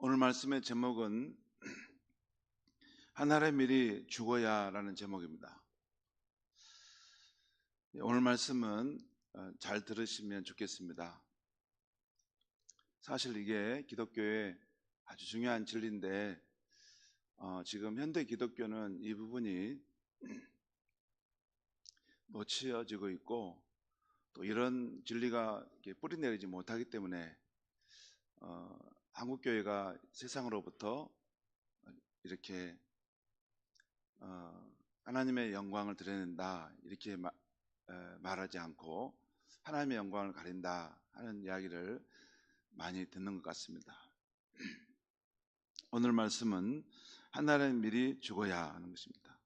오늘 말씀의 제목은 하늘의 밀이 죽어야 라는 제목입니다. 오늘 말씀은 잘 들으시면 좋겠습니다. 사실 이게 기독교의 아주 중요한 진리인데 지금 현대 기독교는 이 부분이 놓치어지고 있고 또 이런 진리가 뿌리내리지 못하기 때문에 한국교회가 세상으로부터 이렇게 하나님의 영광을 드러낸다 이렇게 말하지 않고 하나님의 영광을 가린다 하는 이야기를 많이 듣는 것 같습니다. 오늘 말씀은 하늘의 밀이 죽어야 하는 것입니다.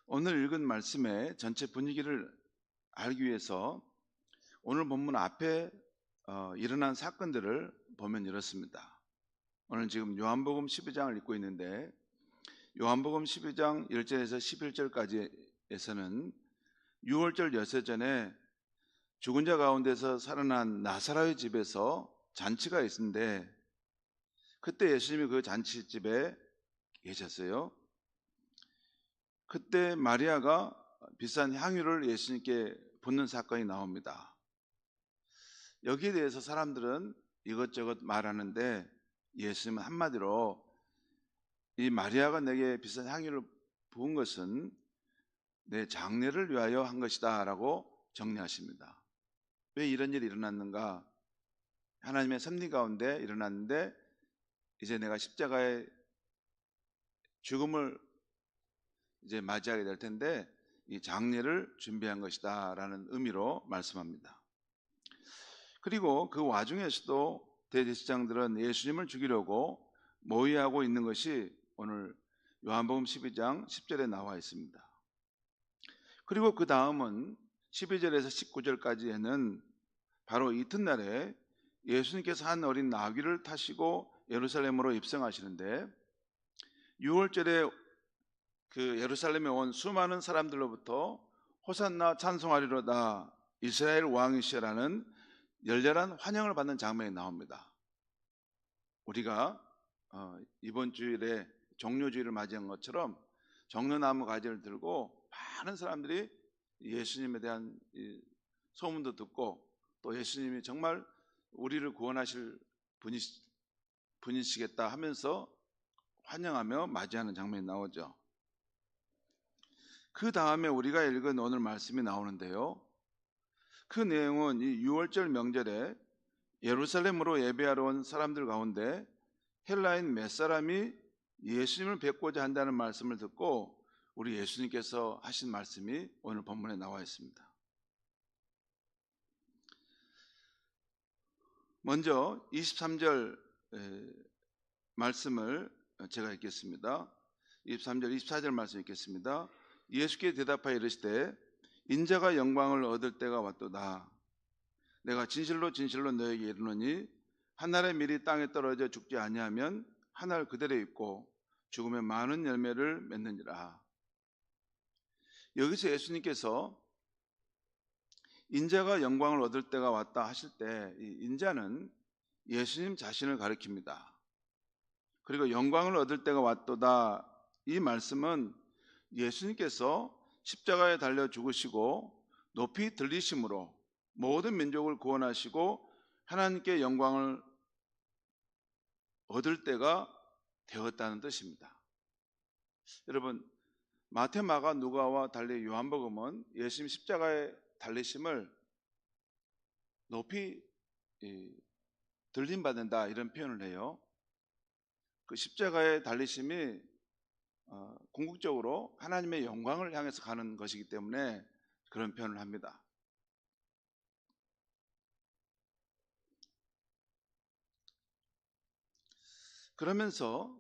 오늘 읽은 말씀의 전체 분위기를 알기 위해서 오늘 본문 앞에 일어난 사건들을 보면 이렇습니다. 오늘 지금 요한복음 12장을 읽고 있는데 요한복음 12장 1절에서 11절까지에서는 유월절 여세 전에 죽은 자 가운데서 살아난 나사로의 집에서 잔치가 있는데 그때 예수님이 그 잔치집에 계셨어요. 그때 마리아가 비싼 향유를 예수님께 붓는 사건이 나옵니다. 여기에 대해서 사람들은 이것저것 말하는데 예수님은 한마디로 이 마리아가 내게 비싼 향유를 부은 것은 내 장례를 위하여 한 것이다 라고 정리하십니다. 왜 이런 일이 일어났는가? 하나님의 섭리 가운데 일어났는데 이제 내가 십자가의 죽음을 이제 맞이하게 될 텐데 이 장례를 준비한 것이다 라는 의미로 말씀합니다. 그리고 그 와중에서도 대제사장들은 예수님을 죽이려고 모의하고 있는 것이 오늘 요한복음 12장 10절에 나와 있습니다. 그리고 그 다음은 12절에서 19절까지에는 바로 이튿날에 예수님께서 한 어린 나귀를 타시고 예루살렘으로 입성하시는데 6월절에 그 예루살렘에 온 수많은 사람들로부터 호산나 찬송하리로다 이스라엘 왕이시라는 열렬한 환영을 받는 장면이 나옵니다. 우리가 이번 주일에 종료주일을 맞이한 것처럼 종려나무 가지를 들고 많은 사람들이 예수님에 대한 소문도 듣고 또 예수님이 정말 우리를 구원하실 분이시겠다 하면서 환영하며 맞이하는 장면이 나오죠. 그 다음에 우리가 읽은 오늘 말씀이 나오는데요. 그 내용은 이 6월절 명절에 예루살렘으로 예배하러 온 사람들 가운데 헬라인 몇 사람이 예수님을 뵙고자 한다는 말씀을 듣고 우리 예수님께서 하신 말씀이 오늘 본문에 나와 있습니다. 먼저 23절 말씀을 제가 읽겠습니다. 23절 24절 말씀 읽겠습니다. 예수께 대답하여 이르시되 인자가 영광을 얻을 때가 왔도다. 내가 진실로 진실로 너에게 이르노니 한 알의 밀이 땅에 떨어져 죽지 아니하면 한 알 그대로 있고 죽으면 많은 열매를 맺느니라. 여기서 예수님께서 인자가 영광을 얻을 때가 왔다 하실 때 이 인자는 예수님 자신을 가리킵니다. 그리고 영광을 얻을 때가 왔도다 이 말씀은 예수님께서 십자가에 달려 죽으시고 높이 들리심으로 모든 민족을 구원하시고 하나님께 영광을 얻을 때가 되었다는 뜻입니다. 여러분 마태, 마가, 누가와 달리 요한복음은 예수님 십자가에 달리심을 높이 들림받는다 이런 표현을 해요. 그 십자가의 달리심이 궁극적으로 하나님의 영광을 향해서 가는 것이기 때문에 그런 표현을 합니다. 그러면서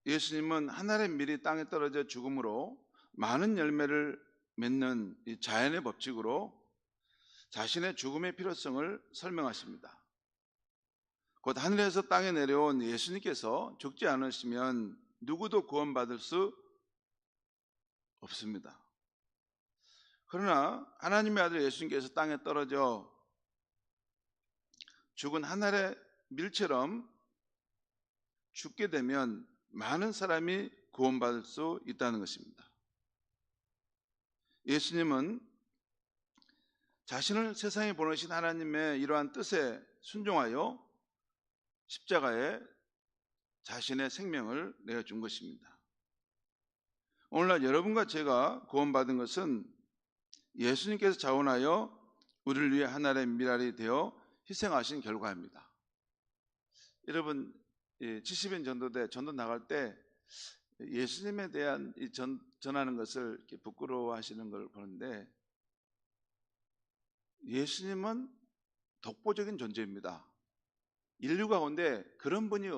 예수님은 한 알의 밀이 땅에 떨어져 죽음으로 많은 열매를 맺는 이 자연의 법칙으로 자신의 죽음의 필요성을 설명하십니다. 곧 하늘에서 땅에 내려온 예수님께서 죽지 않으시면 누구도 구원받을 수 없습니다. 그러나 하나님의 아들 예수님께서 땅에 떨어져 죽은 한 알의 밀처럼 죽게 되면 많은 사람이 구원받을 수 있다는 것입니다. 예수님은 자신을 세상에 보내신 하나님의 이러한 뜻에 순종하여 십자가에 자신의 생명을 내어준 것입니다. 오늘날 여러분과 제가 구원받은 것은 예수님께서 자원하여 우리를 위해 하나님의 미랄이 되어 희생하신 결과입니다. 여러분 70인 전도대 전도 나갈 때 예수님에 대한 전하는 것을 이렇게 부끄러워하시는 걸 보는데, 예수님은 독보적인 존재입니다. 인류 가운데 그런 분이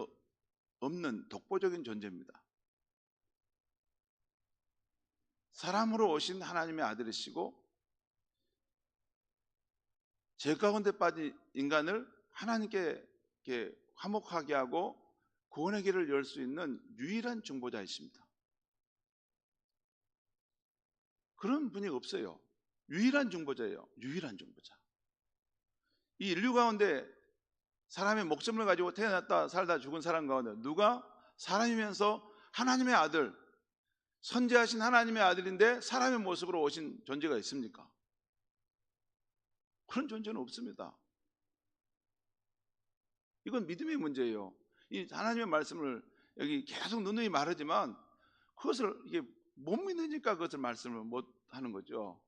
없는 독보적인 존재입니다. 사람으로 오신 하나님의 아들이시고 죄 가운데 빠진 인간을 하나님께 이렇게 화목하게 하고 구원의 길을 열 수 있는 유일한 중보자이십니다. 그런 분이 없어요. 유일한 중보자예요. 유일한 중보자. 이 인류 가운데 사람의 목숨을 가지고 태어났다 살다 죽은 사람 가운데 누가 사람이면서 하나님의 아들, 선지하신 하나님의 아들인데 사람의 모습으로 오신 존재가 있습니까? 그런 존재는 없습니다. 이건 믿음의 문제예요. 이 하나님의 말씀을 여기 계속 누누이 말하지만 그것을 이게 못 믿으니까 그것을 말씀을 못 하는 거죠.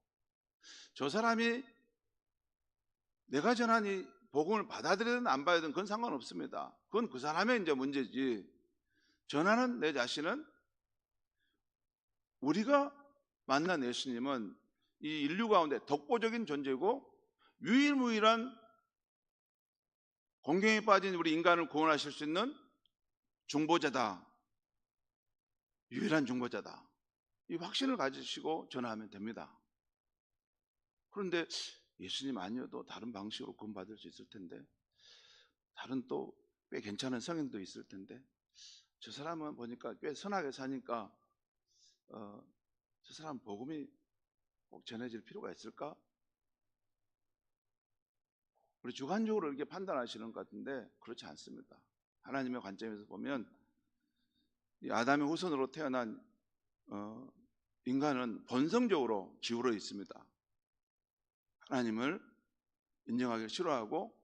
저 사람이 내가 전한 이 복음을 받아들이든 안 받아들이든 그건 상관없습니다. 그건 그 사람의 이제 문제지. 전하는 내 자신은, 우리가 만난 예수님은 이 인류 가운데 독보적인 존재고 유일무이한 공경에 빠진 우리 인간을 구원하실 수 있는 중보자다. 유일한 중보자다. 이 확신을 가지시고 전하면 됩니다. 그런데 예수님 아니어도 다른 방식으로 구원받을 수 있을 텐데, 다른 또 꽤 괜찮은 성인도 있을 텐데, 저 사람은 보니까 꽤 선하게 사니까 저 사람 복음이 꼭 전해질 필요가 있을까? 우리 주관적으로 이렇게 판단하시는 것 같은데 그렇지 않습니다. 하나님의 관점에서 보면 이 아담의 후손으로 태어난 인간은 본성적으로 기울어 있습니다. 하나님을 인정하기 싫어하고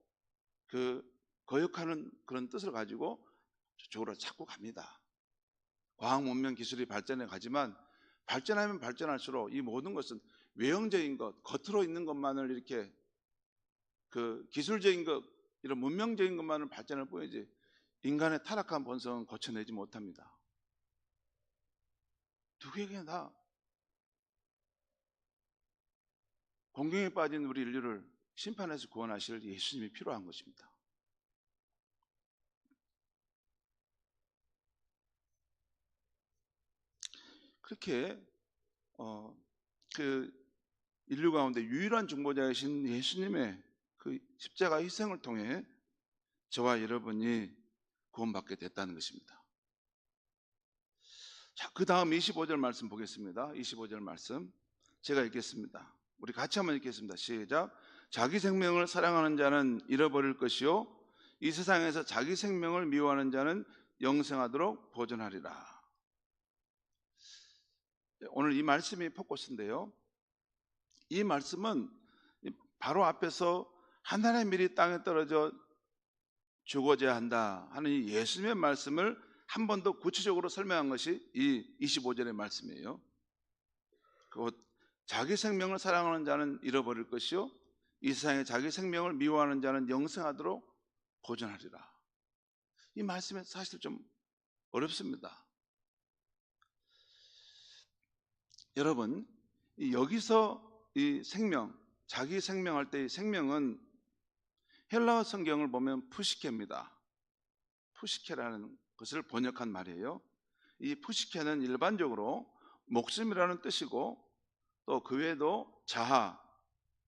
거역하는 그런 뜻을 가지고 저쪽으로 자꾸 갑니다. 과학 문명 기술이 발전해 가지만 발전하면 발전할수록 이 모든 것은 외형적인 것, 겉으로 있는 것만을 이렇게 기술적인 것, 이런 문명적인 것만을 발전할 뿐이지 인간의 타락한 본성은 고쳐내지 못합니다. 두 개가 다 공경에 빠진 우리 인류를 심판해서 구원하실 예수님이 필요한 것입니다. 그렇게 인류 가운데 유일한 중보자이신 예수님의 그 십자가 희생을 통해 저와 여러분이 구원받게 됐다는 것입니다. 자, 그 다음 25절 말씀 보겠습니다. 25절 말씀 제가 읽겠습니다. 우리 같이 한번 읽겠습니다. 시작. 자기 생명을 사랑하는 자는 잃어버릴 것이요 이 세상에서 자기 생명을 미워하는 자는 영생하도록 보존하리라. 오늘 이 말씀이 포커스인데요, 이 말씀은 바로 앞에서 하나님의 밀이 땅에 떨어져 죽어져야 한다 하는 이 예수님의 말씀을 한 번 더 구체적으로 설명한 것이 이 25절의 말씀이에요. 곧 자기 생명을 사랑하는 자는 잃어버릴 것이요 이 세상에 자기 생명을 미워하는 자는 영생하도록 보존하리라. 이 말씀이 사실 좀 어렵습니다. 여러분, 여기서 이 생명, 자기 생명할 때 이 생명은 헬라어 성경을 보면 푸시케입니다. 푸시케라는 것을 번역한 말이에요. 이 푸시케는 일반적으로 목숨이라는 뜻이고 또 그 외에도 자아,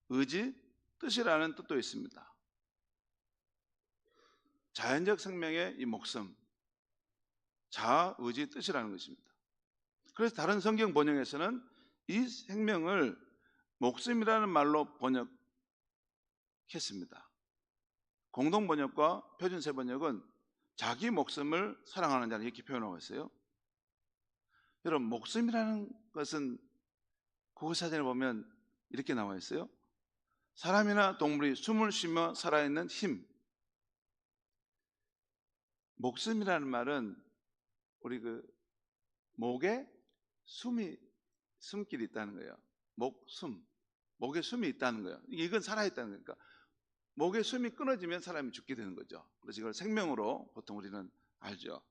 의지, 뜻이라는 뜻도 있습니다. 자연적 생명의 이 목숨, 자아, 의지, 뜻이라는 것입니다. 그래서 다른 성경 번역에서는 이 생명을 목숨이라는 말로 번역했습니다. 공동 번역과 표준세 번역은 자기 목숨을 사랑하는 자는 이렇게 표현하고 있어요. 여러분, 목숨이라는 것은 국어사전에 보면 이렇게 나와 있어요. 사람이나 동물이 숨을 쉬며 살아있는 힘. 목숨이라는 말은 우리 목에 숨길이 있다는 거예요. 목에 숨이 있다는 거예요. 이건 살아있다는 거니까. 목에 숨이 끊어지면 사람이 죽게 되는 거죠. 그래서 이걸 생명으로 보통 우리는 알죠.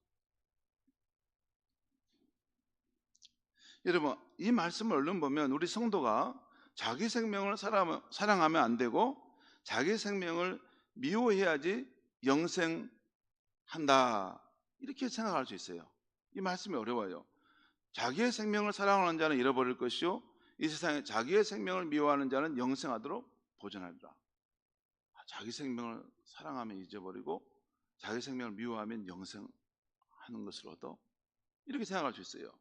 여러분, 이 말씀을 얼른 보면 우리 성도가 자기 생명을 사랑하면 안 되고 자기 생명을 미워해야지 영생한다, 이렇게 생각할 수 있어요. 이 말씀이 어려워요. 자기의 생명을 사랑하는 자는 잃어버릴 것이요 이 세상에 자기의 생명을 미워하는 자는 영생하도록 보존하리라. 자기 생명을 사랑하면 잊어버리고 자기 생명을 미워하면 영생하는 것을 얻어, 이렇게 생각할 수 있어요.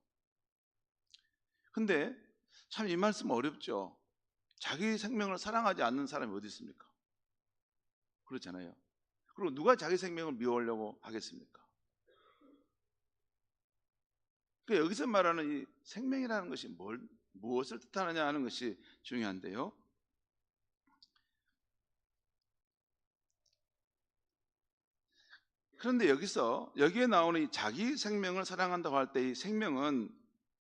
근데 참 이 말씀 어렵죠. 자기 생명을 사랑하지 않는 사람이 어디 있습니까? 그렇잖아요. 그리고 누가 자기 생명을 미워하려고 하겠습니까? 그러니까 여기서 말하는 이 생명이라는 것이 무엇을 뜻하느냐 하는 것이 중요한데요. 그런데 여기에 나오는 이 자기 생명을 사랑한다고 할 때 이 생명은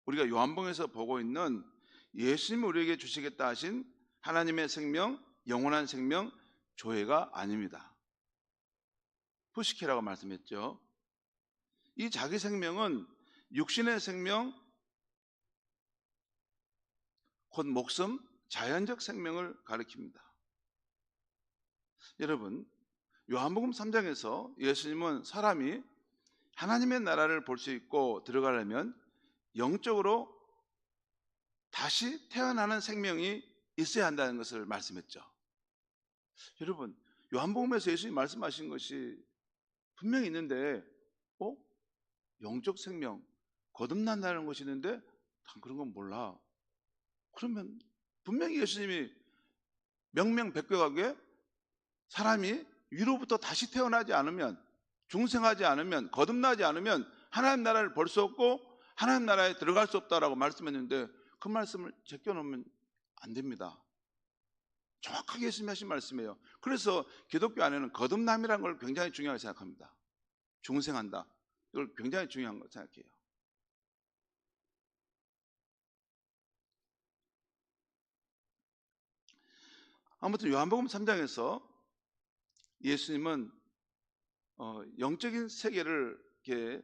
우리가 요한복음에서 보고 있는 예수님이 우리에게 주시겠다 하신 하나님의 생명, 영원한 생명, 조회가 아닙니다. 푸시케라고 말씀했죠. 이 자기 생명은 육신의 생명, 곧 목숨, 자연적 생명을 가리킵니다. 여러분, 요한복음 3장에서 예수님은 사람이 하나님의 나라를 볼 수 있고 들어가려면 영적으로 다시 태어나는 생명이 있어야 한다는 것을 말씀했죠. 여러분, 요한복음에서 예수님이 말씀하신 것이 분명히 있는데 영적 생명, 거듭난다는 것이 있는데 난 그런 건 몰라. 그러면 분명히 예수님이 명명백백하게 사람이 위로부터 다시 태어나지 않으면, 중생하지 않으면, 거듭나지 않으면 하나님 나라를 볼 수 없고 하나님 나라에 들어갈 수 없다라고 말씀했는데 그 말씀을 제껴놓으면 안 됩니다. 정확하게 예수님이 하신 말씀이에요. 그래서 기독교 안에는 거듭남이라는 걸 굉장히 중요하게 생각합니다. 중생한다, 이걸 굉장히 중요한 걸 생각해요. 아무튼 요한복음 3장에서 예수님은 영적인 세계를 이렇게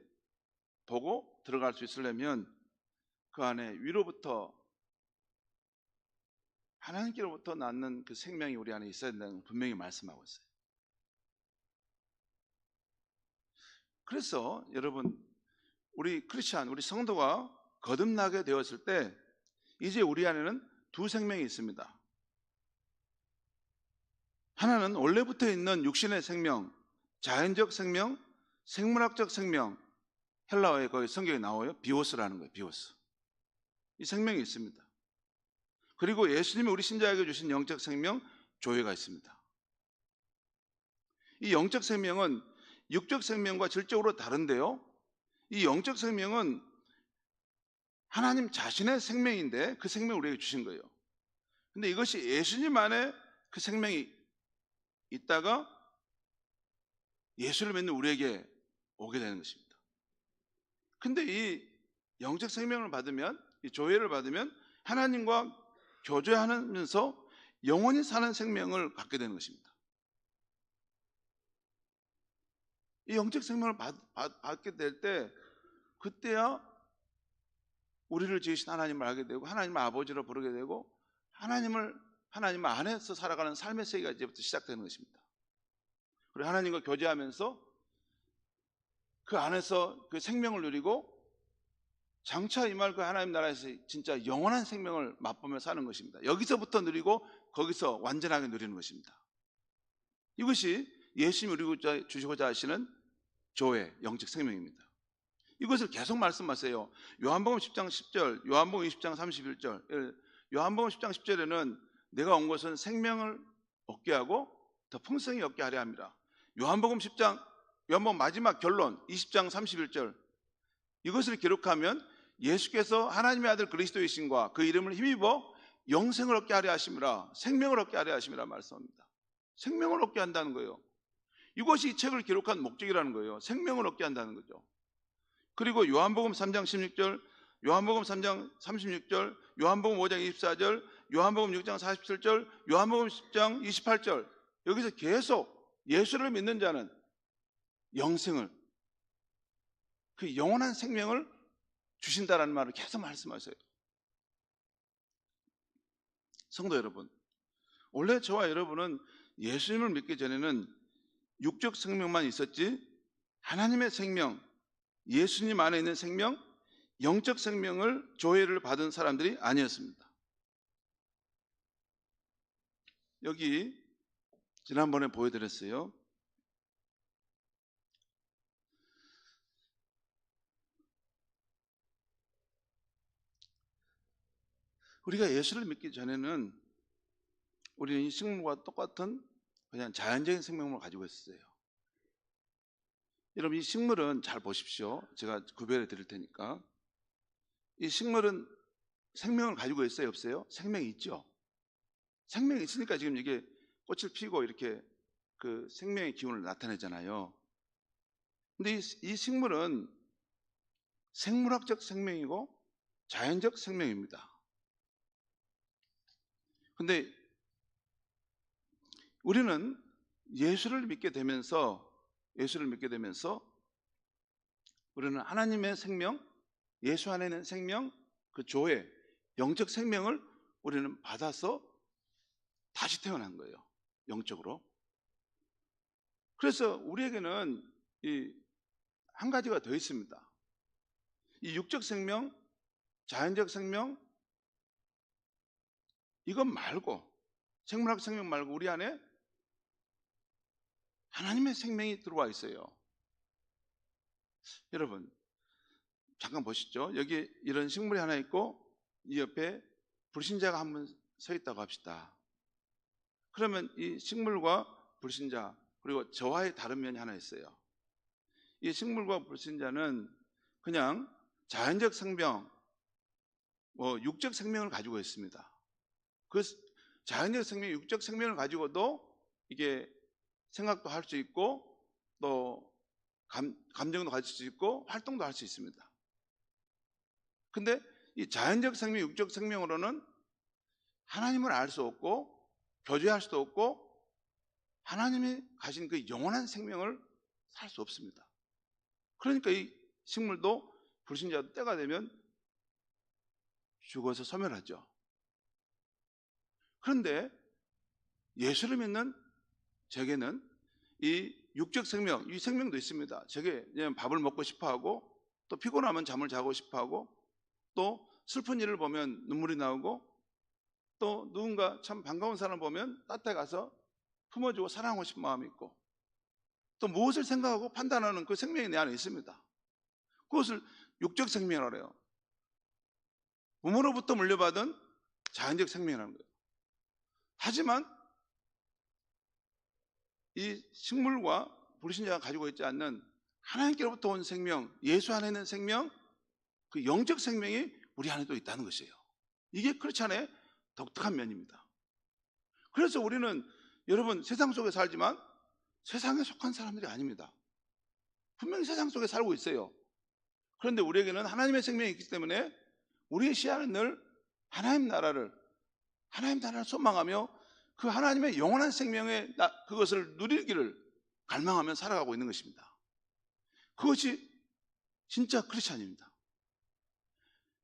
보고 들어갈 수 있으려면 그 안에 위로부터, 하나님께로부터 낳는 그 생명이 우리 안에 있어야 된다는 걸 분명히 말씀하고 있어요. 그래서 여러분, 우리 크리스찬, 우리 성도가 거듭나게 되었을 때 이제 우리 안에는 두 생명이 있습니다. 하나는 원래부터 있는 육신의 생명, 자연적 생명, 생물학적 생명, 헬라어에 거기 성경에 나와요. 비오스라는 거예요. 비오스. 이 생명이 있습니다. 그리고 예수님이 우리 신자에게 주신 영적 생명, 조회가 있습니다. 이 영적 생명은 육적 생명과 질적으로 다른데요, 이 영적 생명은 하나님 자신의 생명인데 그 생명을 우리에게 주신 거예요. 근데 이것이 예수님 안에 그 생명이 있다가 예수를 믿는 우리에게 오게 되는 것입니다. 근데 이 영적 생명을 받으면, 이 조회를 받으면 하나님과 교제하면서 영원히 사는 생명을 갖게 되는 것입니다. 이 영적 생명을 받게 될 때 그때야 우리를 지으신 하나님을 알게 되고 하나님을 아버지로 부르게 되고 하나님 안에서 살아가는 삶의 세계가 이제부터 시작되는 것입니다. 그리고 하나님과 교제하면서 그 안에서 그 생명을 누리고 장차 임할 그 하나님 나라에서 진짜 영원한 생명을 맛보며 사는 것입니다. 여기서부터 누리고 거기서 완전하게 누리는 것입니다. 이것이 예수님이 우리 주시고자 하시는 조회, 영적 생명입니다. 이것을 계속 말씀하세요. 요한복음 10장 10절, 요한복음 20장 31절. 요한복음 10장 10절에는 내가 온 것은 생명을 얻게 하고 더 풍성히 얻게 하려 합니다. 요한복음 10장 요한복음 마지막 결론 20장 31절, 이것을 기록하면 예수께서 하나님의 아들 그리스도이신과 그 이름을 힘입어 영생을 얻게 하려 하심이라, 생명을 얻게 하려 하심이라 말씀합니다. 생명을 얻게 한다는 거예요. 이것이 이 책을 기록한 목적이라는 거예요. 생명을 얻게 한다는 거죠. 그리고 요한복음 3장 16절, 요한복음 3장 36절, 요한복음 5장 24절, 요한복음 6장 47절, 요한복음 10장 28절, 여기서 계속 예수를 믿는 자는 영생을, 그 영원한 생명을 주신다라는 말을 계속 말씀하세요. 성도 여러분, 원래 저와 여러분은 예수님을 믿기 전에는 육적 생명만 있었지 하나님의 생명, 예수님 안에 있는 생명, 영적 생명을 조회를 받은 사람들이 아니었습니다. 여기 지난번에 보여드렸어요. 우리가 예수를 믿기 전에는 우리는 이 식물과 똑같은 그냥 자연적인 생명을 가지고 있었어요. 여러분, 이 식물은 잘 보십시오. 제가 구별해 드릴 테니까. 이 식물은 생명을 가지고 있어요, 없어요? 생명이 있죠. 생명이 있으니까 지금 이게 꽃을 피고 이렇게 그 생명의 기운을 나타내잖아요. 근데 이 식물은 생물학적 생명이고 자연적 생명입니다. 근데 우리는 예수를 믿게 되면서 우리는 하나님의 생명, 예수 안에 있는 생명, 그 조회, 영적 생명을 우리는 받아서 다시 태어난 거예요. 영적으로. 그래서 우리에게는 이 한 가지가 더 있습니다. 이 육적 생명, 자연적 생명, 이것 말고, 생물학 생명 말고 우리 안에 하나님의 생명이 들어와 있어요. 여러분, 잠깐 보시죠. 여기 이런 식물이 하나 있고 이 옆에 불신자가 한 분 서 있다고 합시다. 그러면 이 식물과 불신자, 그리고 저와의 다른 면이 하나 있어요. 이 식물과 불신자는 그냥 자연적 생명, 육적 생명을 가지고 있습니다. 그 자연적 생명, 육적 생명을 가지고도 이게 생각도 할 수 있고 또 감정도 가질 수 있고 활동도 할 수 있습니다. 근데 이 자연적 생명, 육적 생명으로는 하나님을 알 수 없고 교제할 수도 없고 하나님이 가진 그 영원한 생명을 살 수 없습니다. 그러니까 이 식물도 불신자도 때가 되면 죽어서 소멸하죠. 그런데 예수를 믿는 제게는 이 육적 생명, 이 생명도 있습니다. 제게 밥을 먹고 싶어하고 또 피곤하면 잠을 자고 싶어하고 또 슬픈 일을 보면 눈물이 나오고 또 누군가 참 반가운 사람 보면 따뜻하게 가서 품어주고 사랑하고 싶은 마음이 있고 또 무엇을 생각하고 판단하는 그 생명이 내 안에 있습니다. 그것을 육적 생명이라고 해요. 부모로부터 물려받은 자연적 생명이라는 거예요. 하지만 이 식물과 불신자가 가지고 있지 않는 하나님께로부터 온 생명, 예수 안에 있는 생명, 그 영적 생명이 우리 안에도 있다는 것이에요. 이게 크리스찬의 독특한 면입니다. 그래서 우리는 여러분 세상 속에 살지만 세상에 속한 사람들이 아닙니다. 분명히 세상 속에 살고 있어요. 그런데 우리에게는 하나님의 생명이 있기 때문에 우리의 시야는 늘 하나님 나라를 소망하며 그 하나님의 영원한 생명의 그것을 누리기를 갈망하며 살아가고 있는 것입니다. 그것이 진짜 크리스찬입니다.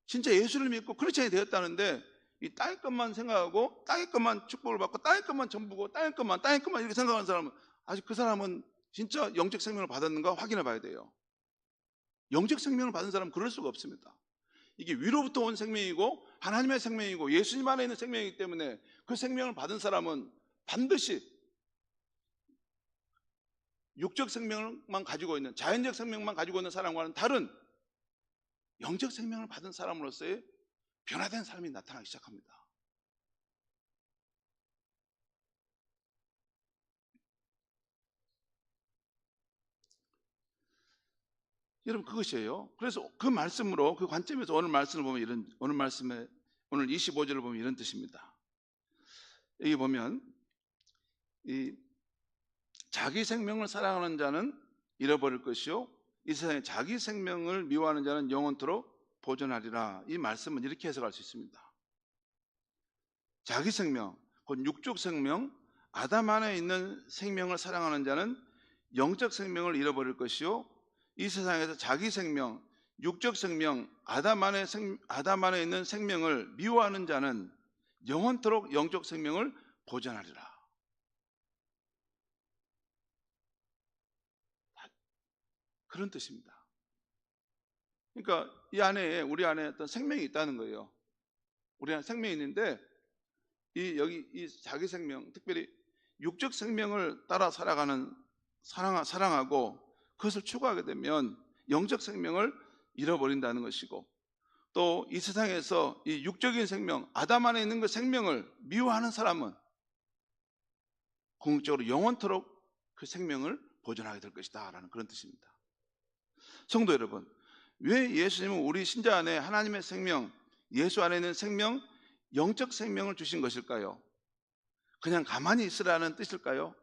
진짜 예수를 믿고 크리스찬이 되었다는데 이 땅의 것만 생각하고 땅의 것만 축복을 받고 땅의 것만 전부고 땅의 것만 이렇게 생각하는 사람은 아직 그 사람은 진짜 영적 생명을 받았는가 확인해 봐야 돼요. 영적 생명을 받은 사람은 그럴 수가 없습니다. 이게 위로부터 온 생명이고 하나님의 생명이고 예수님 안에 있는 생명이기 때문에 그 생명을 받은 사람은 반드시 육적 생명만 가지고 있는, 자연적 생명만 가지고 있는 사람과는 다른 영적 생명을 받은 사람으로서의 변화된 삶이 나타나기 시작합니다. 여러분 그것이에요. 그래서 그 말씀으로 그 관점에서 오늘 말씀을 보면 오늘 25절을 보면 이런 뜻입니다. 여기 보면 이 자기 생명을 사랑하는 자는 잃어버릴 것이요 이 세상에 자기 생명을 미워하는 자는 영원토록 보존하리라. 이 말씀은 이렇게 해석할 수 있습니다. 자기 생명, 곧 육적 생명, 아담 안에 있는 생명을 사랑하는 자는 영적 생명을 잃어버릴 것이요 이 세상에서 자기 생명, 육적 생명, 아담 안에 있는 생명을 미워하는 자는 영원토록 영적 생명을 보존하리라. 그런 뜻입니다. 그러니까 이 안에 우리 안에 어떤 생명이 있다는 거예요. 우리 안에 생명이 있는데 이 자기 생명, 특별히 육적 생명을 따라 사랑하고 그것을 추구하게 되면 영적 생명을 잃어버린다는 것이고, 또 이 세상에서 이 육적인 생명, 아담 안에 있는 그 생명을 미워하는 사람은 궁극적으로 영원토록 그 생명을 보존하게 될 것이다 라는 그런 뜻입니다. 성도 여러분, 왜 예수님은 우리 신자 안에 하나님의 생명, 예수 안에 있는 생명, 영적 생명을 주신 것일까요? 그냥 가만히 있으라는 뜻일까요?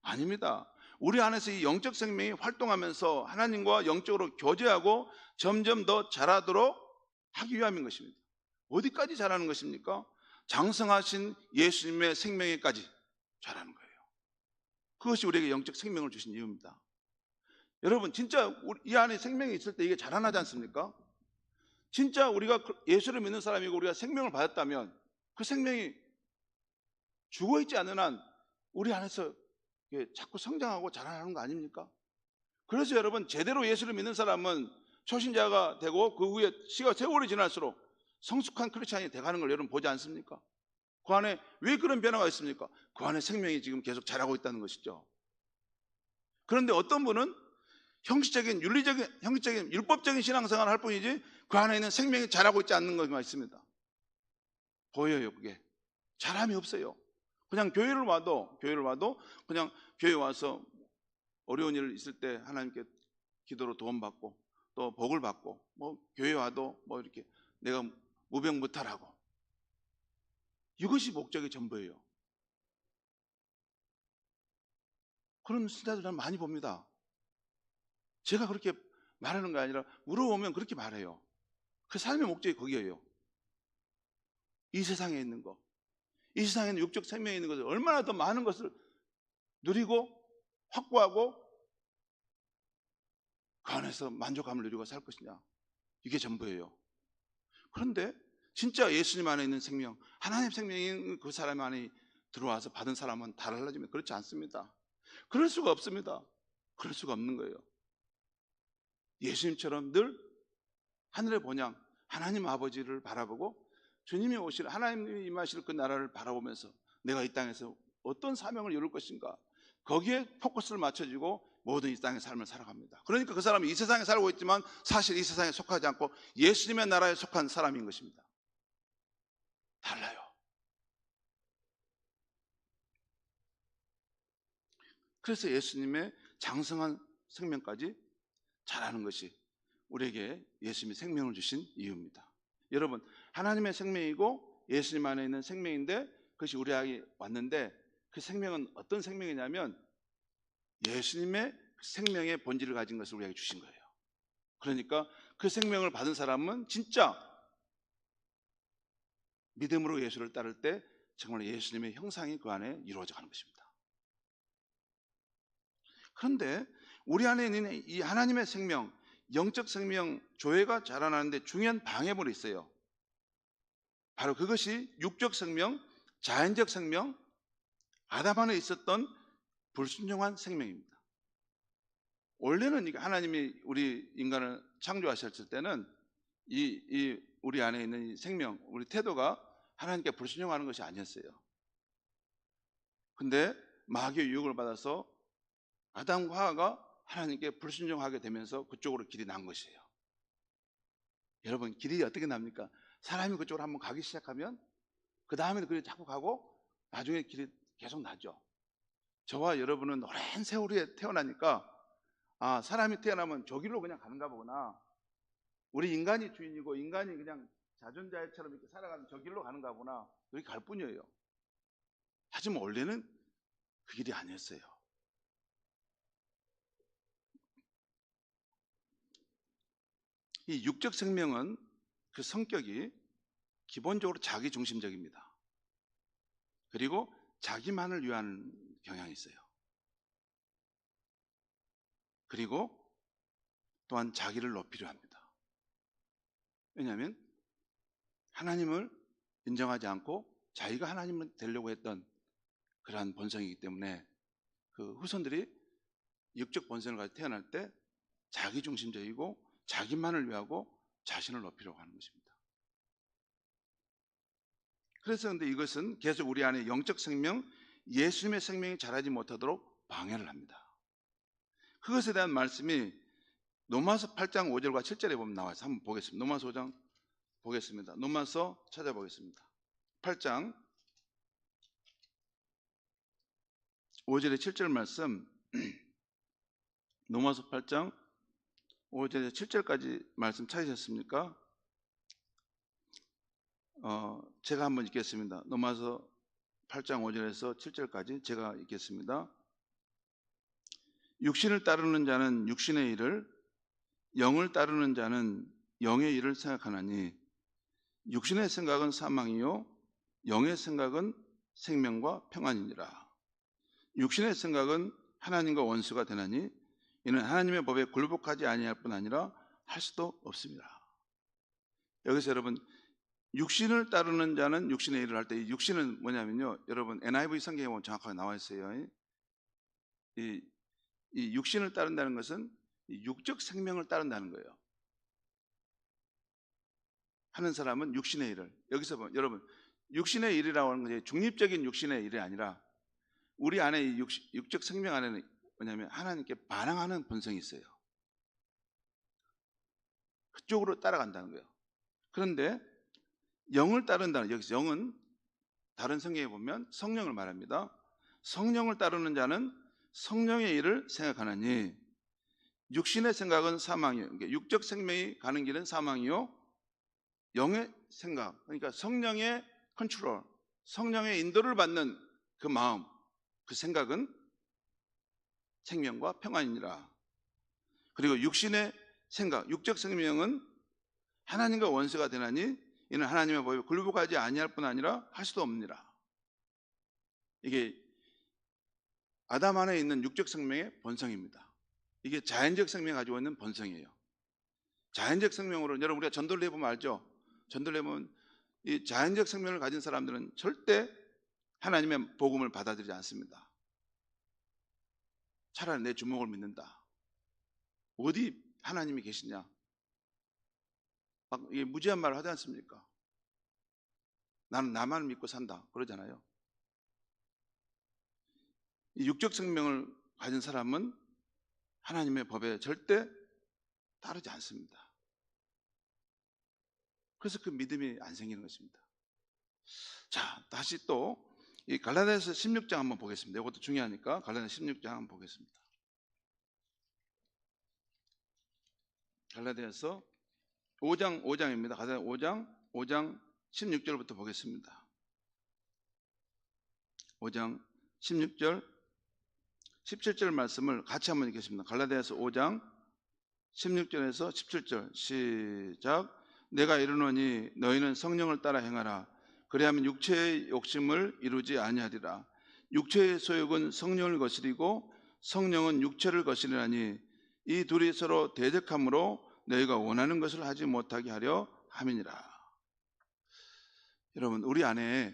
아닙니다. 우리 안에서 이 영적 생명이 활동하면서 하나님과 영적으로 교제하고 점점 더 자라도록 하기 위함인 것입니다. 어디까지 자라는 것입니까? 장성하신 예수님의 생명에까지 자라는 거예요. 그것이 우리에게 영적 생명을 주신 이유입니다. 여러분, 진짜 이 안에 생명이 있을 때 이게 자라나지 않습니까? 진짜 우리가 예수를 믿는 사람이고 우리가 생명을 받았다면 그 생명이 죽어있지 않는 한 우리 안에서 자꾸 성장하고 자라나는 거 아닙니까? 그래서 여러분, 제대로 예수를 믿는 사람은 초신자가 되고 그 후에 세월이 지날수록 성숙한 크리스찬이 돼가는 걸 여러분 보지 않습니까? 그 안에 왜 그런 변화가 있습니까? 그 안에 생명이 지금 계속 자라고 있다는 것이죠. 그런데 어떤 분은 형식적인 율법적인 신앙생활을 할 뿐이지 그 안에 있는 생명이 자라고 있지 않는 것만 있습니다. 보여요. 그게 자람이 없어요. 그냥 교회를 와도 그냥 교회 와서 어려운 일 있을 때 하나님께 기도로 도움받고 또 복을 받고, 뭐 교회 와도 뭐 이렇게 내가 무병무탈하고, 이것이 목적의 전부예요. 그런 신자들 저는 많이 봅니다. 제가 그렇게 말하는 게 아니라 물어보면 그렇게 말해요. 그 삶의 목적이 거기에요. 이 세상에 있는 거, 이 세상에 있는 육적 생명에 있는 것을 얼마나 더 많은 것을 누리고 확보하고 그 안에서 만족감을 누리고 살 것이냐, 이게 전부예요. 그런데 진짜 예수님 안에 있는 생명, 하나님 생명이 그 사람 안에 들어와서 받은 사람은 다 달라지면 그렇지 않습니다. 그럴 수가 없습니다. 그럴 수가 없는 거예요. 예수님처럼 늘 하늘의 본향 하나님 아버지를 바라보고 주님이 오실, 하나님이 임하실 그 나라를 바라보면서 내가 이 땅에서 어떤 사명을 이룰 것인가, 거기에 포커스를 맞춰주고 모든 이 땅의 삶을 살아갑니다. 그러니까 그 사람이 이 세상에 살고 있지만 사실 이 세상에 속하지 않고 예수님의 나라에 속한 사람인 것입니다. 달라요. 그래서 예수님의 장성한 생명까지 자라는 것이 우리에게 예수님이 생명을 주신 이유입니다. 여러분, 하나님의 생명이고 예수님 안에 있는 생명인데 그것이 우리에게 왔는데, 그 생명은 어떤 생명이냐면 예수님의 생명의 본질을 가진 것을 우리에게 주신 거예요. 그러니까 그 생명을 받은 사람은 진짜 믿음으로 예수를 따를 때 정말 예수님의 형상이 그 안에 이루어져 가는 것입니다. 그런데 우리 안에 있는 이 하나님의 생명, 영적 생명, 조회가 자라나는데 중요한 방해물이 있어요. 바로 그것이 육적 생명, 자연적 생명, 아담 안에 있었던 불순종한 생명입니다. 원래는 하나님이 우리 인간을 창조하셨을 때는 우리 안에 있는 이 생명, 우리 태도가 하나님께 불순종하는 것이 아니었어요. 근데 마귀의 유혹을 받아서 아담과 하와가 하나님께 불순종하게 되면서 그쪽으로 길이 난 것이에요. 여러분, 길이 어떻게 납니까? 사람이 그쪽으로 한번 가기 시작하면 그 다음에는 그게 자꾸 가고 나중에 길이 계속 나죠. 저와 여러분은 오랜 세월 후에 태어나니까 아, 사람이 태어나면 저 길로 그냥 가는가 보구나. 우리 인간이 주인이고 인간이 그냥 자존자애처럼 이렇게 살아가는 저 길로 가는가 보나. 여기 갈 뿐이에요. 하지만 원래는 그 길이 아니었어요. 이 육적 생명은 그 성격이 기본적으로 자기중심적입니다. 그리고 자기만을 위한 경향이 있어요. 그리고 또한 자기를 높이려 합니다. 왜냐하면 하나님을 인정하지 않고 자기가 하나님을 되려고 했던 그러한 본성이기 때문에 그 후손들이 육적 본성을 가지고 태어날 때 자기중심적이고 자기만을 위하고 자신을 높이려고 하는 것입니다. 그래서 근데 이것은 계속 우리 안에 영적 생명, 예수님의 생명이 자라지 못하도록 방해를 합니다. 그것에 대한 말씀이 로마서 8장 5절과 7절에 보면 나와서 한번 보겠습니다. 로마서 5장 보겠습니다. 로마서 찾아보겠습니다. 8장 5절에 7절 말씀, 로마서 8장 5절에 7절까지 말씀 찾으셨습니까? 제가 한번 읽겠습니다. 로마서 8장 5절에서 7절까지 제가 읽겠습니다. 육신을 따르는 자는 육신의 일을, 영을 따르는 자는 영의 일을 생각하나니 육신의 생각은 사망이요 영의 생각은 생명과 평안이니라. 육신의 생각은 하나님과 원수가 되나니 이는 하나님의 법에 굴복하지 아니할 뿐 아니라 할 수도 없습니다. 여기서 여러분, 육신을 따르는 자는 육신의 일을 할 때, 이 육신은 뭐냐면요, 여러분 NIV 성경에 보면 정확하게 나와 있어요. 이 육신을 따른다는 것은 육적 생명을 따른다는 거예요. 하는 사람은 육신의 일을, 여기서 보면 여러분, 육신의 일이라고 하는 것이 중립적인 육신의 일이 아니라 우리 안에 이 육적 생명 안에는 뭐냐면 하나님께 반항하는 본성이 있어요. 그쪽으로 따라간다는 거예요. 그런데 영을 따른다는, 여기서 영은 다른 성경에 보면 성령을 말합니다. 성령을 따르는 자는 성령의 일을 생각하나니 육신의 생각은 사망이요, 그러니까 육적 생명이 가는 길은 사망이요 영의 생각, 그러니까 성령의 컨트롤, 성령의 인도를 받는 그 마음, 그 생각은 생명과 평안이니라. 그리고 육신의 생각, 육적 생명은 하나님과 원수가 되나니 이는 하나님의 법에 굴복하지 아니할 뿐 아니라 할 수도 없느니라. 이게 아담 안에 있는 육적 생명의 본성입니다. 이게 자연적 생명이 가지고 있는 본성이에요. 자연적 생명으로, 여러분 우리가 전도를 해보면 알죠? 전도를 해보면 이 자연적 생명을 가진 사람들은 절대 하나님의 복음을 받아들이지 않습니다. 차라리 내 주먹을 믿는다. 어디 하나님이 계시냐? 막 이게 무지한 말을 하지 않습니까? 나는 나만 믿고 산다 그러잖아요. 이 육적 생명을 가진 사람은 하나님의 법에 절대 따르지 않습니다. 그래서 그 믿음이 안 생기는 것입니다. 자, 다시 또 이 갈라디아서 16장 한번 보겠습니다. 이것도 중요하니까 갈라디아서 16장 한번 보겠습니다. 갈라디아서 5장입니다. 갈라디아서 5장 16절부터 보겠습니다. 5장 16절 17절 말씀을 같이 한번 읽겠습니다. 갈라디아서 5장 16절에서 17절 시작. 내가 이르노니 너희는 성령을 따라 행하라. 그리하면 육체의 욕심을 이루지 아니하리라. 육체의 소욕은 성령을 거스리고 성령은 육체를 거스리나니 이 둘이 서로 대적함으로 너희가 원하는 것을 하지 못하게 하려 함이니라. 여러분, 우리 안에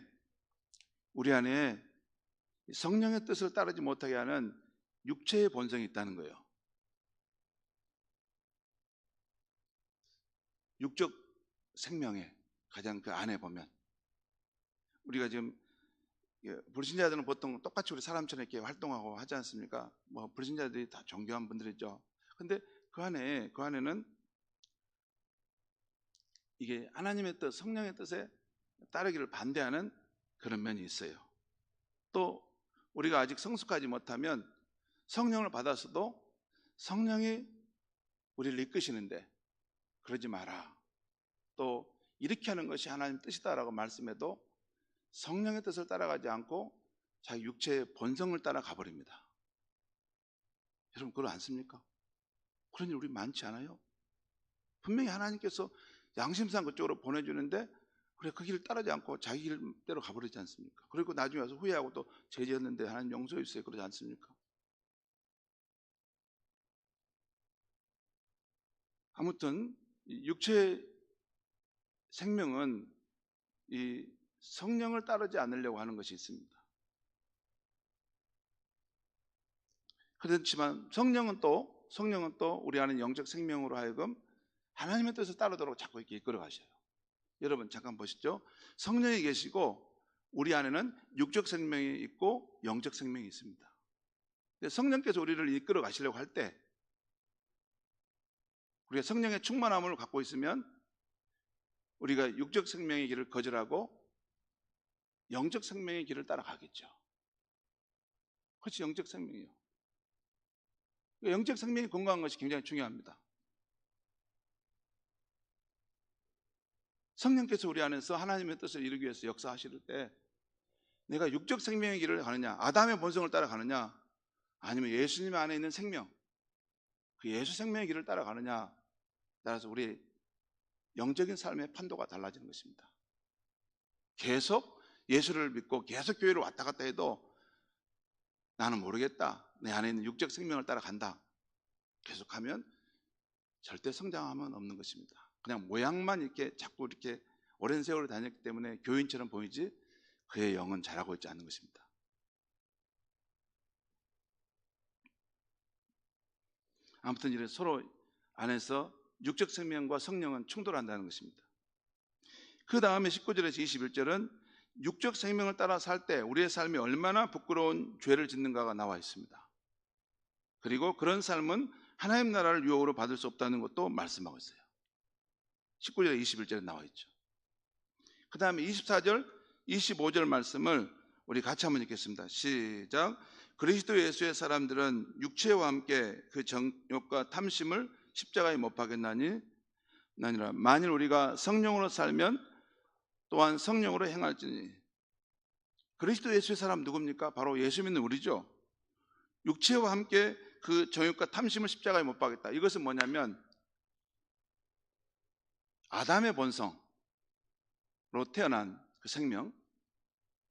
성령의 뜻을 따르지 못하게 하는 육체의 본성이 있다는 거예요. 육적 생명의 가장 그 안에 보면, 우리가 지금 불신자들은 보통 똑같이 우리 사람처럼 이렇게 활동하고 하지 않습니까? 뭐 불신자들이 다 존귀한 분들이죠. 근데 그 안에는 이게 하나님의 뜻, 성령의 뜻에 따르기를 반대하는 그런 면이 있어요. 또 우리가 아직 성숙하지 못하면 성령을 받았어도 성령이 우리를 이끄시는데 그러지 마라. 또 이렇게 하는 것이 하나님 뜻이다라고 말씀해도 성령의 뜻을 따라가지 않고 자기 육체의 본성을 따라가 버립니다. 여러분 그걸 않습니까? 그런 일 우리 많지 않아요? 분명히 하나님께서 양심상 그쪽으로 보내주는데 그래 그 길을 따르지 않고 자기 길대로 가버리지 않습니까? 그리고 나중에 와서 후회하고 또 죄지었는데 하나님 용서해 주세요 그러지 않습니까? 아무튼 육체의 생명은 이 성령을 따르지 않으려고 하는 것이 있습니다. 그렇지만 성령은 또 우리 안에 영적 생명으로 하여금 하나님의 뜻을 따르도록 자꾸 이렇게 이끌어 가셔요. 여러분 잠깐 보시죠. 성령이 계시고 우리 안에는 육적 생명이 있고 영적 생명이 있습니다. 성령께서 우리를 이끌어 가시려고 할 때 우리가 성령의 충만함을 갖고 있으면 우리가 육적 생명의 길을 거절하고 영적 생명의 길을 따라가겠죠. 그렇지, 영적 생명이요. 영적 생명이 건강한 것이 굉장히 중요합니다. 성령께서 우리 안에서 하나님의 뜻을 이루기 위해서 역사하실 때 내가 육적 생명의 길을 가느냐, 아담의 본성을 따라가느냐, 아니면 예수님 안에 있는 생명, 그 예수 생명의 길을 따라가느냐 따라서 우리 영적인 삶의 판도가 달라지는 것입니다. 계속 예수를 믿고 계속 교회를 왔다 갔다 해도 나는 모르겠다, 내 안에 있는 육적 생명을 따라간다 계속하면 절대 성장함은 없는 것입니다. 그냥 모양만 이렇게 자꾸 이렇게 오랜 세월을 다녔기 때문에 교인처럼 보이지 그의 영은 자라고 있지 않는 것입니다. 아무튼 이래 서로 안에서 육적 생명과 성령은 충돌한다는 것입니다. 그 다음에 19절에서 21절은 육적 생명을 따라 살 때 우리의 삶이 얼마나 부끄러운 죄를 짓는가가 나와 있습니다. 그리고 그런 삶은 하나님 나라를 유혹으로 받을 수 없다는 것도 말씀하고 있어요. 19절에 21절에 나와 있죠. 그 다음에 24절, 25절 말씀을 우리 같이 한번 읽겠습니다. 시작. 그리스도 예수의 사람들은 육체와 함께 그 정욕과 탐심을 십자가에 못 박였나니 나니라. 만일 우리가 성령으로 살면 또한 성령으로 행할지니. 그리스도 예수의 사람 누굽니까? 바로 예수 믿는 우리죠. 육체와 함께 그 정욕과 탐심을 십자가에 못 박였다. 이것은 뭐냐면 아담의 본성으로 태어난 그 생명,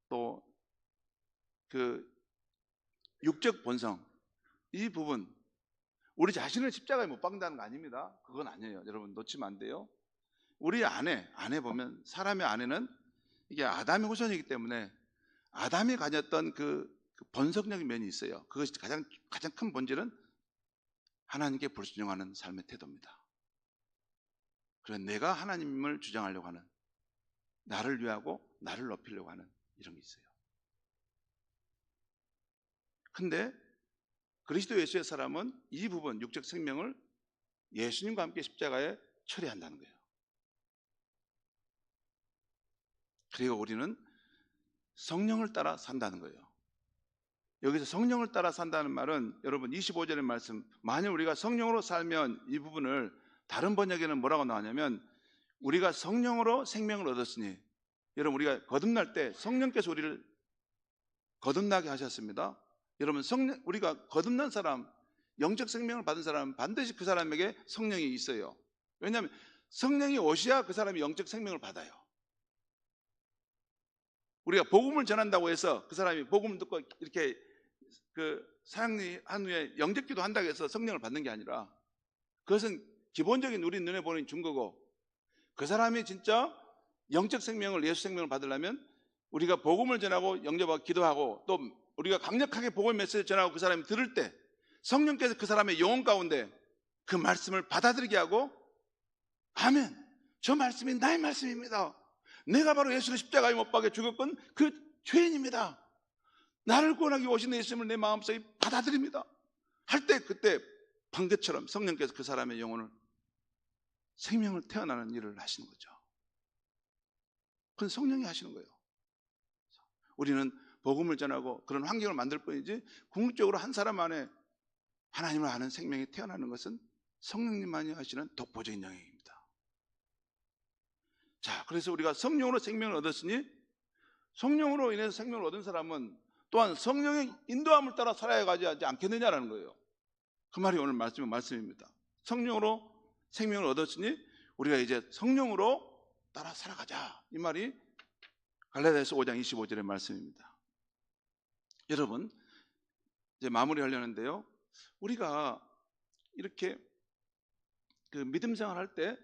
또 그 육적 본성, 이 부분, 우리 자신을 십자가에 못 박는다는 거 아닙니다. 그건 아니에요. 여러분 놓치면 안 돼요. 우리 안에 보면 사람의 안에는 이게 아담의 후손이기 때문에 아담이 가졌던 그 본성적인 면이 있어요. 그것이 가장 큰 본질은 하나님께 불순종하는 삶의 태도입니다. 그래서 내가 하나님을 주장하려고 하는, 나를 위하고 나를 높이려고 하는 이런 게 있어요. 근데 그리스도 예수의 사람은 이 부분, 육적 생명을 예수님과 함께 십자가에 처리한다는 거예요. 그리고 우리는 성령을 따라 산다는 거예요. 여기서 성령을 따라 산다는 말은 여러분 25절의 말씀, 만약 우리가 성령으로 살면, 이 부분을 다른 번역에는 뭐라고 나오냐면 우리가 성령으로 생명을 얻었으니, 여러분 우리가 거듭날 때 성령께서 우리를 거듭나게 하셨습니다. 여러분 우리가 거듭난 사람, 영적 생명을 받은 사람은 반드시 그 사람에게 성령이 있어요. 왜냐하면 성령이 오셔야 그 사람이 영적 생명을 받아요. 우리가 복음을 전한다고 해서 그 사람이 복음을 듣고 이렇게 사역한 후에 영접기도 한다고 해서 성령을 받는 게 아니라, 그것은 기본적인 우리 눈에 보이는 증거고, 그 사람이 진짜 영적 생명을, 예수 생명을 받으려면 우리가 복음을 전하고 영접하고 기도하고, 또 우리가 강력하게 복음의 메시지를 전하고 그 사람이 들을 때 성령께서 그 사람의 영혼 가운데 그 말씀을 받아들이게 하고, 아멘, 저 말씀이 나의 말씀입니다, 내가 바로 예수를 십자가에 못 박여 죽었건 그 죄인입니다, 나를 구원하기 오신 예수님을 내 마음속에 받아들입니다 할 때, 그때 번개처럼 성령께서 그 사람의 영혼을, 생명을 태어나는 일을 하시는 거죠. 그건 성령이 하시는 거예요. 우리는 복음을 전하고 그런 환경을 만들 뿐이지 궁극적으로 한 사람 안에 하나님을 아는 생명이 태어나는 것은 성령님만이 하시는 독보적인 영역입니다. 자, 그래서 우리가 성령으로 생명을 얻었으니 성령으로 인해서 생명을 얻은 사람은 또한 성령의 인도함을 따라 살아가지 않겠느냐라는 거예요. 그 말이 오늘 말씀입니다. 성령으로 생명을 얻었으니 우리가 이제 성령으로 따라 살아가자, 이 말이 갈라디아서 5장 25절의 말씀입니다. 여러분, 이제 마무리하려는데요, 우리가 이렇게 그 믿음 생활할 때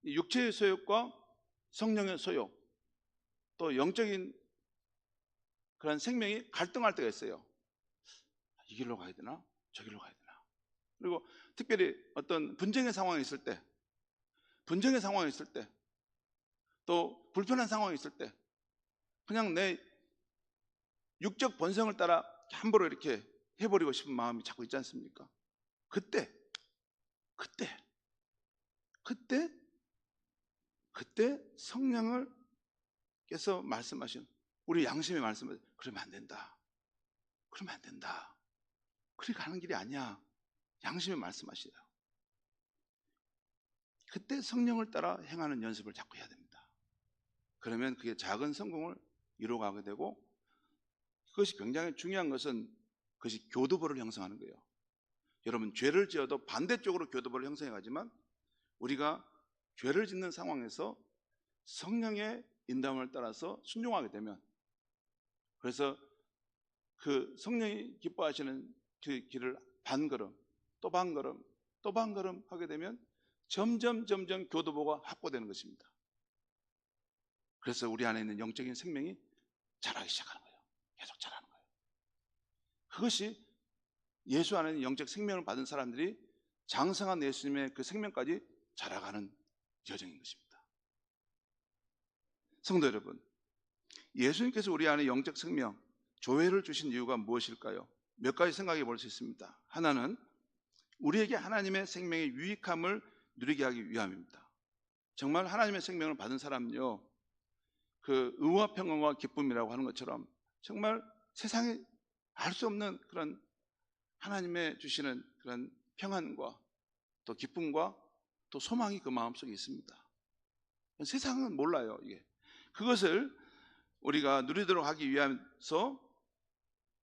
육체의 소욕과 성령의 소욕, 또 영적인 그런 생명이 갈등할 때가 있어요. 이 길로 가야 되나? 저 길로 가야 되나? 그리고 특별히 어떤 분쟁의 상황이 있을 때, 또 불편한 상황이 있을 때, 그냥 내 육적 본성을 따라 함부로 이렇게 해버리고 싶은 마음이 자꾸 있지 않습니까? 그때 성령을 께서 말씀하신, 우리 양심이 말씀하신, 그러면 안 된다. 그렇게 가는 길이 아니야. 양심이 말씀하시죠. 그때 성령을 따라 행하는 연습을 자꾸 해야 됩니다. 그러면 그게 작은 성공을 이루어가게 되고, 그것이 굉장히 중요한 것은 그것이 교두보를 형성하는 거예요. 여러분, 죄를 지어도 반대쪽으로 교두보를 형성해 가지만 우리가 죄를 짓는 상황에서 성령의 인도함을 따라서 순종하게 되면, 그래서 그 성령이 기뻐하시는 그 길을 반걸음 또 반걸음 하게 되면 점점 교두보가 확보되는 것입니다. 그래서 우리 안에 있는 영적인 생명이 자라기 시작하는 거예요. 계속 자라는 거예요. 그것이 예수 안에 있는 영적 생명을 받은 사람들이 장성한 예수님의 그 생명까지 자라가는 여정인 것입니다. 성도 여러분, 예수님께서 우리 안에 영적 생명, 조회를 주신 이유가 무엇일까요? 몇 가지 생각해 볼 수 있습니다. 하나는 우리에게 하나님의 생명의 유익함을 누리게 하기 위함입니다. 정말 하나님의 생명을 받은 사람은요, 그 의와 평강과 기쁨이라고 하는 것처럼 정말 세상에 알 수 없는 그런 하나님의 주시는 그런 평안과 또 기쁨과 또 소망이 그 마음속에 있습니다. 세상은 몰라요. 이게 그것을 우리가 누리도록 하기 위해서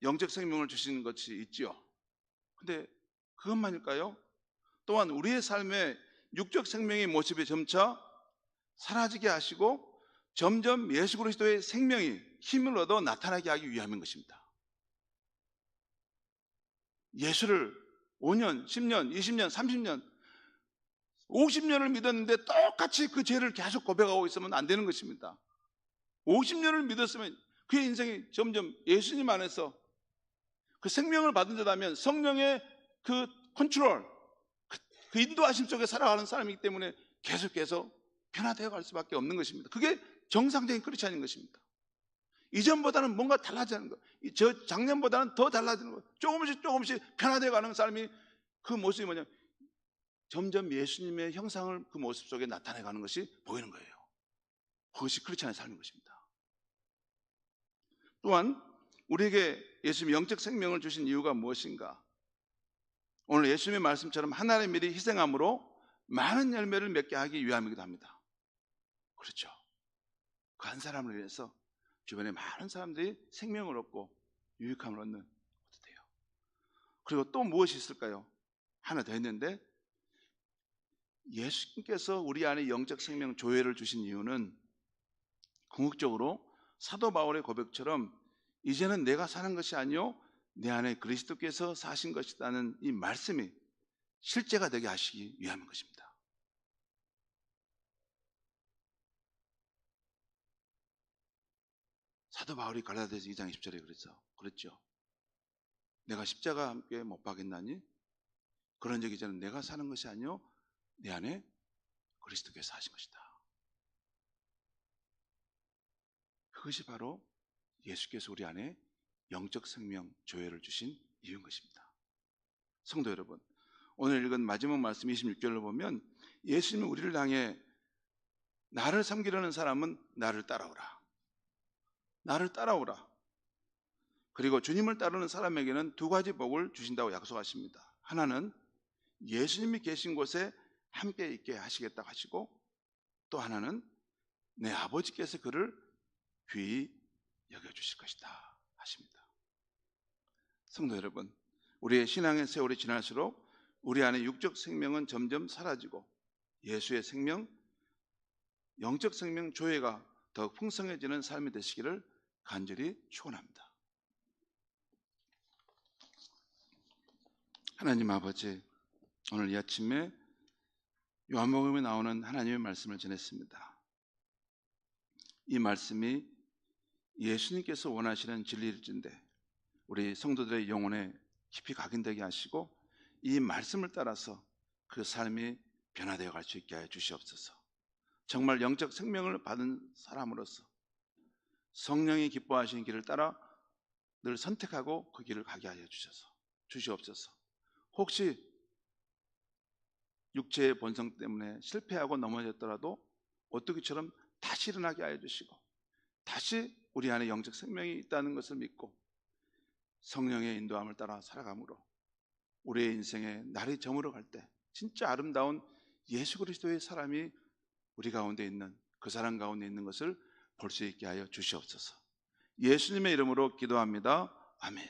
영적 생명을 주시는 것이 있지요. 근데 그것만일까요? 또한 우리의 삶에 육적 생명의 모습이 점차 사라지게 하시고 점점 예수 그리스도의 생명이 힘을 얻어 나타나게 하기 위함인 것입니다. 예수를 5년, 10년, 20년, 30년, 50년을 믿었는데 똑같이 그 죄를 계속 고백하고 있으면 안 되는 것입니다. 50년을 믿었으면 그의 인생이 점점 예수님 안에서 그 생명을 받은 자라면 성령의 그 컨트롤, 그 인도하심 속에 살아가는 사람이기 때문에 계속해서 변화되어 갈 수밖에 없는 것입니다. 그게 정상적인 크리스찬인 것입니다. 이전보다는 뭔가 달라지는 것, 저 작년보다는 더 달라지는 것, 조금씩 변화되어 가는 사람이, 그 모습이 뭐냐, 점점 예수님의 형상을 그 모습 속에 나타내 가는 것이 보이는 거예요. 그것이 크리스찬의 삶인 것입니다. 또한 우리에게 예수님이 영적 생명을 주신 이유가 무엇인가? 오늘 예수님의 말씀처럼 하나님의 미리 희생함으로 많은 열매를 맺게 하기 위함이기도 합니다. 그렇죠. 그 한 사람을 위해서 주변에 많은 사람들이 생명을 얻고 유익함을 얻는 것도 돼요. 그리고 또 무엇이 있을까요? 하나 더 있는데, 예수님께서 우리 안에 영적 생명 조회를 주신 이유는 궁극적으로 사도 바울의 고백처럼 이제는 내가 사는 것이 아니요 내 안에 그리스도께서 사신 것이라는 이 말씀이 실제가 되게 하시기 위함인 것입니다. 사도 바울이 갈라디아서 2장 20절에 그랬죠. 내가 십자가와 함께 못 박였나니 그런 적이 이제는 내가 사는 것이 아니요 내 안에 그리스도께서 사신 것이다. 그것이 바로 예수께서 우리 안에 영적 생명 조회를 주신 이유인 것입니다. 성도 여러분, 오늘 읽은 마지막 말씀 26절을 보면 예수님은 우리를 향해 나를 섬기려는 사람은 나를 따라오라. 그리고 주님을 따르는 사람에게는 두 가지 복을 주신다고 약속하십니다. 하나는 예수님이 계신 곳에 함께 있게 하시겠다고 하시고, 또 하나는 내 아버지께서 그를 귀히 여겨주실 것이다 하십니다. 성도 여러분, 우리의 신앙의 세월이 지날수록 우리 안에 육적 생명은 점점 사라지고 예수의 생명, 영적 생명 조회가 더욱 풍성해지는 삶이 되시기를 간절히 축원합니다. 하나님 아버지, 오늘 이 아침에 요한복음에 나오는 하나님의 말씀을 전했습니다. 이 말씀이 예수님께서 원하시는 진리일진데 우리 성도들의 영혼에 깊이 각인되게 하시고 이 말씀을 따라서 그 삶이 변화되어 갈 수 있게 하여 주시옵소서. 정말 영적 생명을 받은 사람으로서 성령이 기뻐하시는 길을 따라 늘 선택하고 그 길을 가게 하여 주시옵소서. 혹시 육체의 본성 때문에 실패하고 넘어졌더라도 오뚜기처럼 다시 일어나게 하여 주시고 다시 우리 안에 영적 생명이 있다는 것을 믿고 성령의 인도함을 따라 살아감으로 우리의 인생에 날이 저물어 갈 때 진짜 아름다운 예수 그리스도의 사람이 우리 가운데 있는, 그 사람 가운데 있는 것을 볼 수 있게 하여 주시옵소서. 예수님의 이름으로 기도합니다. 아멘.